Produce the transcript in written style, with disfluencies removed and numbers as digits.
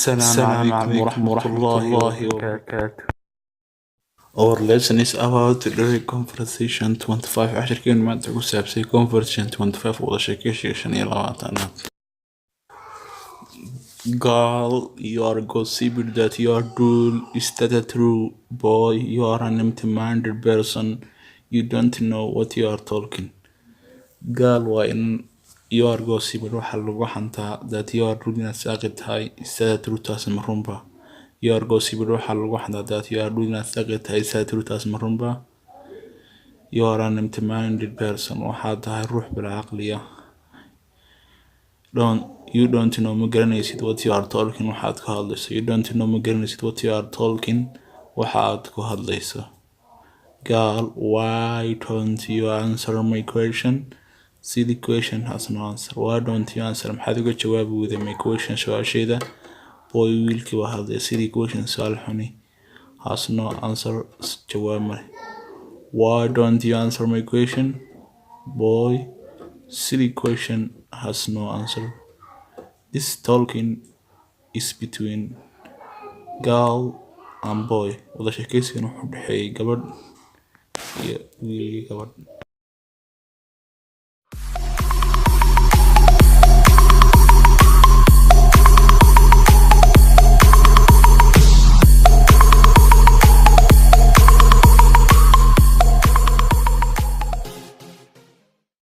السلام عليكم ورحمة الله وبركاته. Our lesson is about the conversation 25 عشركين maanta ku saabsan conversation 25 Wadasheekeysi 25. Girl, you are gossiping that your rule is that true. Boy, you are an empty-minded person. You don't know what you are talking. Girl, waa in you are gossiping waxaa lagu xantaa that you are rule inaad saaqi tahay is that true taasi ma runba. You are gossiping waxaa lagu xantaa that you are rule inaad saaqi tahay is that true taasi ma runba. You are an empty-minded person waxaad tahay ruux bila caqliya. You don't know ma garanaysid what you are talking waxaad ka hadlayso. You don't know ma garanaysid what you are talking waxaad ku hadlayso. Girl, why don't you answer my question? See, the question has no answer. Why don't you answer? maxaad uga jawaabi weyday my question su-aashayda? Boy, wiilkii waa hadlay. See, the question su'aal xuni has no answer. jawaab male. Why don't you answer my question? Boy, silly question has no answer. This talking is between girl and boy. Wadasheekeysigan wuxuu u dhexeeyay gabadh iyo wiil iyo gabadh.